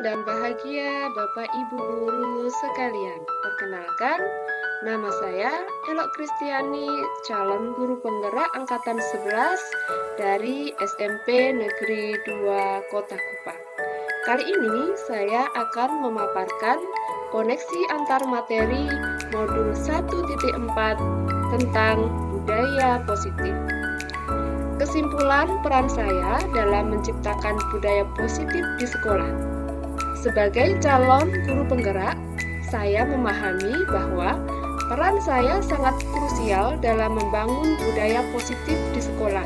dan bahagia Bapak Ibu guru sekalian. Perkenalkan, nama saya Elok Kristiani, calon guru penggerak angkatan 11 dari SMP Negeri 2 Kota Kupang. Kali ini saya akan memaparkan koneksi antar materi modul 1.4 tentang budaya positif. Kesimpulan peran saya dalam menciptakan budaya positif di sekolah. Sebagai calon guru penggerak, saya memahami bahwa peran saya sangat krusial dalam membangun budaya positif di sekolah.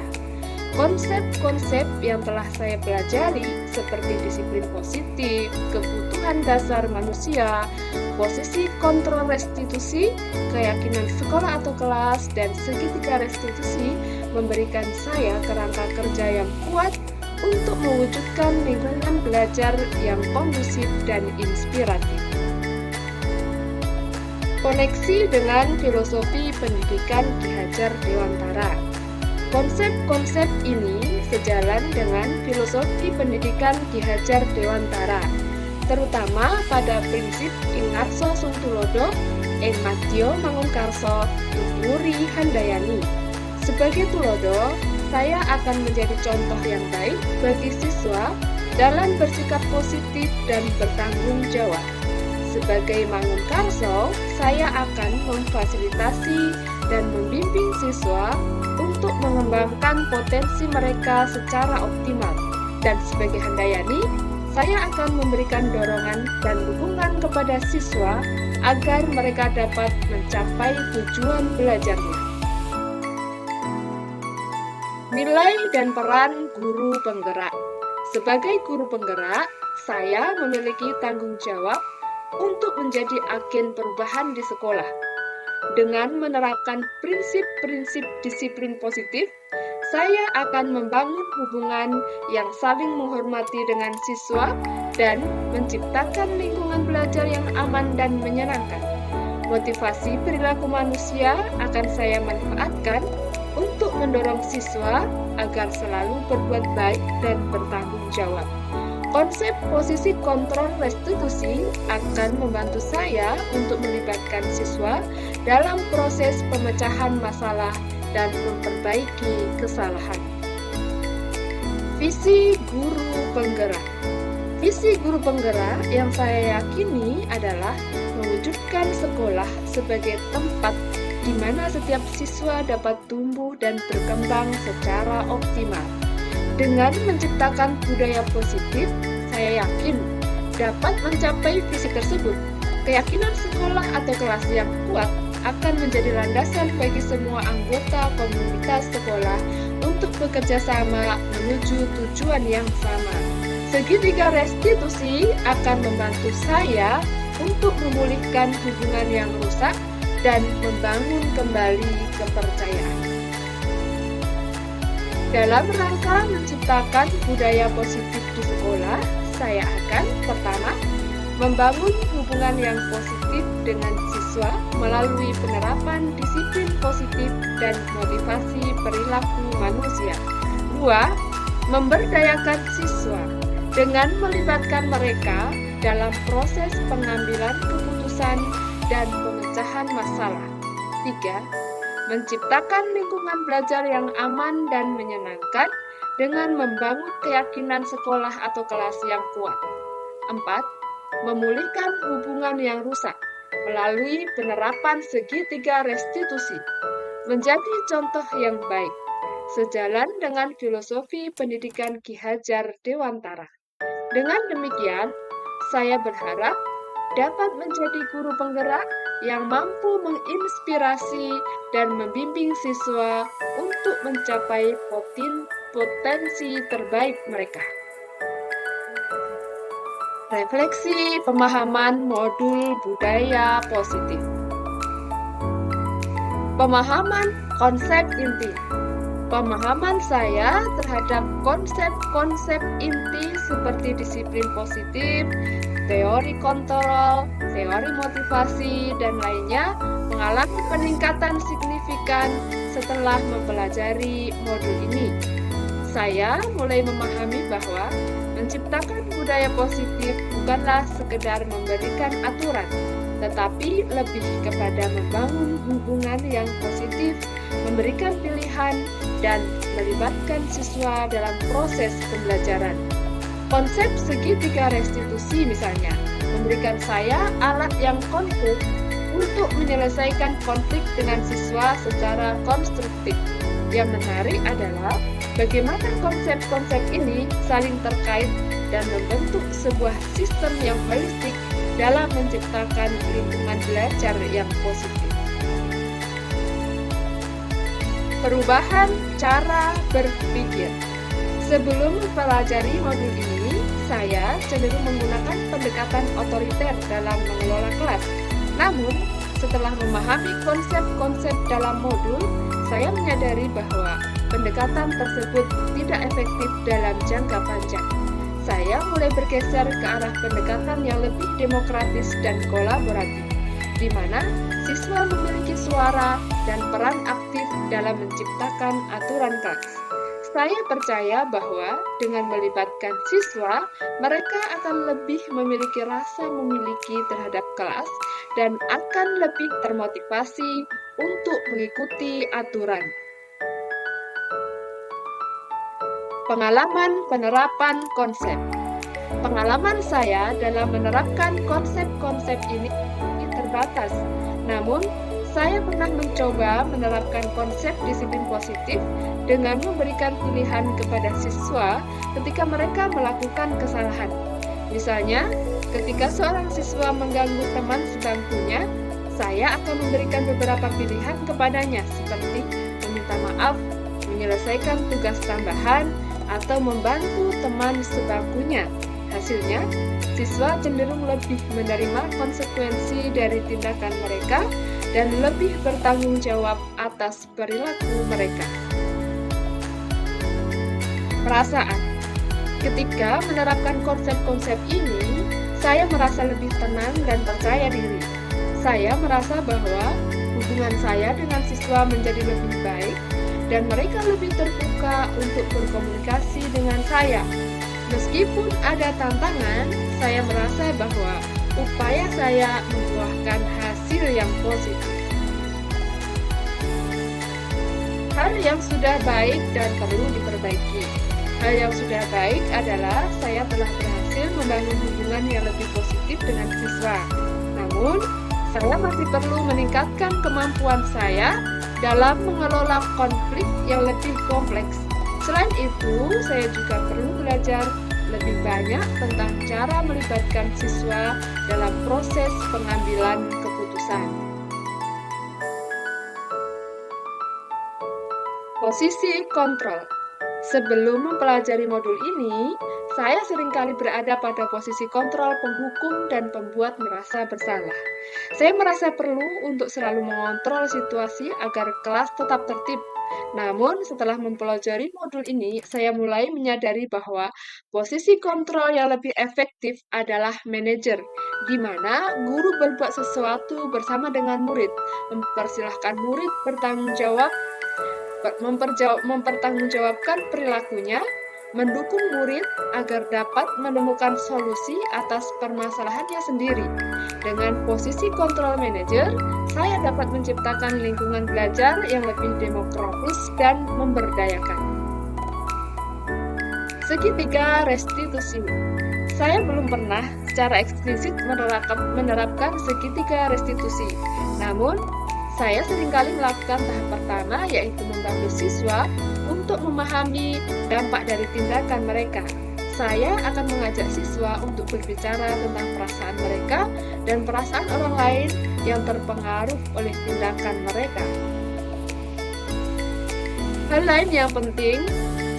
Konsep-konsep yang telah saya pelajari seperti disiplin positif, kebutuhan dasar manusia, posisi kontrol restitusi, keyakinan sekolah atau kelas, dan segitiga restitusi memberikan saya kerangka kerja yang kuat untuk mewujudkan lingkungan belajar yang kondusif dan inspiratif. Koneksi dengan filosofi pendidikan Ki Hajar Dewantara. Konsep-konsep ini sejalan dengan filosofi pendidikan Ki Hajar Dewantara, terutama pada prinsip Ingarso Suntulodo, Ing Madya Mangunkarso, Tuturi Handayani. Sebagai tulodo, saya akan menjadi contoh yang baik bagi siswa dalam bersikap positif dan bertanggung jawab. Sebagai Mangunkarso, saya akan memfasilitasi dan membimbing siswa untuk mengembangkan potensi mereka secara optimal. Dan sebagai Handayani, saya akan memberikan dorongan dan dukungan kepada siswa agar mereka dapat mencapai tujuan belajarnya. Nilai dan peran guru penggerak. Sebagai guru penggerak, saya memiliki tanggung jawab untuk menjadi agen perubahan di sekolah. Dengan menerapkan prinsip-prinsip disiplin positif, saya akan membangun hubungan yang saling menghormati dengan siswa dan menciptakan lingkungan belajar yang aman dan menyenangkan. Motivasi perilaku manusia akan saya manfaatkan untuk mendorong siswa agar selalu berbuat baik dan bertanggung jawab. Konsep posisi kontrol restitusi akan membantu saya untuk melibatkan siswa dalam proses pemecahan masalah dan memperbaiki kesalahan. Visi guru penggerak. Visi guru penggerak yang saya yakini adalah mewujudkan sekolah sebagai tempat di mana setiap siswa dapat tumbuh dan berkembang secara optimal. Dengan menciptakan budaya positif, saya yakin dapat mencapai visi tersebut. Keyakinan sekolah atau kelas yang kuat akan menjadi landasan bagi semua anggota komunitas sekolah untuk bekerja sama menuju tujuan yang sama. Segitiga restitusi akan membantu saya untuk memulihkan hubungan yang rusak dan membangun kembali kepercayaan. Dalam rangka menciptakan budaya positif di sekolah, saya akan pertama membangun hubungan yang positif dengan siswa melalui penerapan disiplin positif dan motivasi perilaku manusia. 2. Memberdayakan siswa dengan melibatkan mereka dalam proses pengambilan keputusan dan pemecahan masalah. 3. Menciptakan lingkungan belajar yang aman dan menyenangkan dengan membangun keyakinan sekolah atau kelas yang kuat. 4. Memulihkan hubungan yang rusak melalui penerapan segitiga restitusi. Menjadi contoh yang baik, sejalan dengan filosofi pendidikan Ki Hajar Dewantara. Dengan demikian, saya berharap dapat menjadi guru penggerak yang mampu menginspirasi dan membimbing siswa untuk mencapai potensi terbaik mereka. Refleksi pemahaman modul budaya positif. Pemahaman konsep inti. Pemahaman saya terhadap konsep-konsep inti seperti disiplin positif, teori kontrol, teori motivasi, dan lainnya mengalami peningkatan signifikan setelah mempelajari modul ini. Saya mulai memahami bahwa Menciptakan budaya positif bukanlah sekedar memberikan aturan, tetapi lebih kepada membangun hubungan yang positif, memberikan pilihan, dan melibatkan siswa dalam proses pembelajaran. Konsep segitiga restitusi misalnya, memberikan saya alat yang konkret untuk menyelesaikan konflik dengan siswa secara konstruktif. Yang menarik adalah bagaimana konsep-konsep ini saling terkait dan membentuk sebuah sistem yang holistik dalam menciptakan lingkungan belajar yang positif. Perubahan cara berpikir. Sebelum mempelajari modul ini, saya cenderung menggunakan pendekatan otoriter dalam mengelola kelas. Namun, setelah memahami konsep-konsep dalam modul, saya menyadari bahwa pendekatan tersebut tidak efektif dalam jangka panjang. Saya mulai bergeser ke arah pendekatan yang lebih demokratis dan kolaboratif, di mana siswa memiliki suara dan peran aktif dalam menciptakan aturan kelas. Saya percaya bahwa dengan melibatkan siswa, mereka akan lebih memiliki rasa memiliki terhadap kelas dan akan lebih termotivasi untuk mengikuti aturan. Pengalaman penerapan konsep. Pengalaman saya dalam menerapkan konsep-konsep ini terbatas. Namun, saya pernah mencoba menerapkan konsep disiplin positif dengan memberikan pilihan kepada siswa ketika mereka melakukan kesalahan. Misalnya, ketika seorang siswa mengganggu teman sebangkunya, saya akan memberikan beberapa pilihan kepadanya seperti meminta maaf, menyelesaikan tugas tambahan, atau membantu teman sebangkunya. Hasilnya, siswa cenderung lebih menerima konsekuensi dari tindakan mereka dan lebih bertanggung jawab atas perilaku mereka. Perasaan. Ketika menerapkan konsep-konsep ini, saya merasa lebih tenang dan percaya diri. Saya merasa bahwa hubungan saya dengan siswa menjadi lebih baik dan mereka lebih terbuka untuk berkomunikasi dengan saya. Meskipun ada tantangan, saya merasa bahwa upaya saya membuahkan hasil yang positif. Hal yang sudah baik dan perlu diperbaiki. Hal yang sudah baik adalah saya telah berhasil membangun hubungan yang lebih positif dengan siswa. Namun, saya masih perlu meningkatkan kemampuan saya dalam mengelola konflik yang lebih kompleks. Selain itu, saya juga perlu belajar lebih banyak tentang cara melibatkan siswa dalam proses pengambilan keputusan. Posisi kontrol. Sebelum mempelajari modul ini, saya seringkali berada pada posisi kontrol penghukum dan pembuat merasa bersalah. Saya merasa perlu untuk selalu mengontrol situasi agar kelas tetap tertib. Namun, setelah mempelajari modul ini, saya mulai menyadari bahwa posisi kontrol yang lebih efektif adalah manajer, di mana guru berbuat sesuatu bersama dengan murid, mempersilahkan murid bertanggung jawab, mempertanggungjawabkan perilakunya, mendukung murid agar dapat menemukan solusi atas permasalahannya sendiri. Dengan posisi kontrol manager, saya dapat menciptakan lingkungan belajar yang lebih demokratis dan memberdayakan. Segitiga restitusi. Saya belum pernah secara eksplisit menerapkan segitiga restitusi. Namun, saya seringkali melakukan tahap pertama, yaitu membantu siswa untuk memahami dampak dari tindakan mereka. Saya akan mengajak siswa untuk berbicara tentang perasaan mereka dan perasaan orang lain yang terpengaruh oleh tindakan mereka. Hal lain yang penting,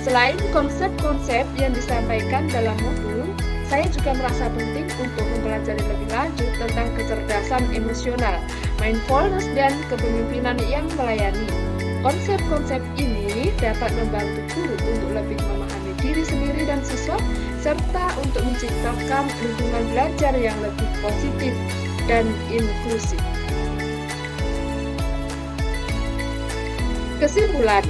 selain konsep-konsep yang disampaikan dalam modul, saya juga merasa penting untuk mempelajari lebih lanjut tentang kecerdasan emosional, mindfulness, dan kepemimpinan yang melayani. Konsep-konsep ini dapat membantu guru untuk lebih memahami diri sendiri dan siswa, serta untuk menciptakan lingkungan belajar yang lebih positif dan inklusif. Kesimpulan,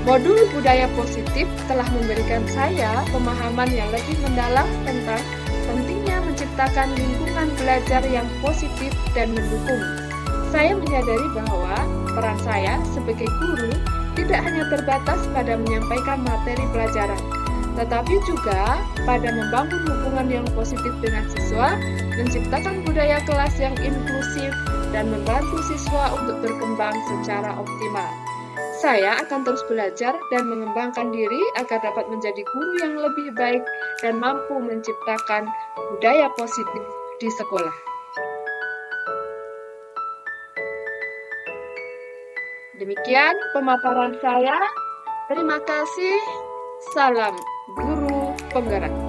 Modul budaya positif telah memberikan saya pemahaman yang lebih mendalam tentang pentingnya menciptakan lingkungan belajar yang positif dan mendukung. Saya menyadari bahwa peran saya sebagai guru tidak hanya terbatas pada menyampaikan materi pelajaran, tetapi juga pada membangun hubungan yang positif dengan siswa, menciptakan budaya kelas yang inklusif, dan membantu siswa untuk berkembang secara optimal. Saya akan terus belajar dan mengembangkan diri agar dapat menjadi guru yang lebih baik dan mampu menciptakan budaya positif di sekolah. Demikian pemaparan saya. Terima kasih. Salam guru penggerak.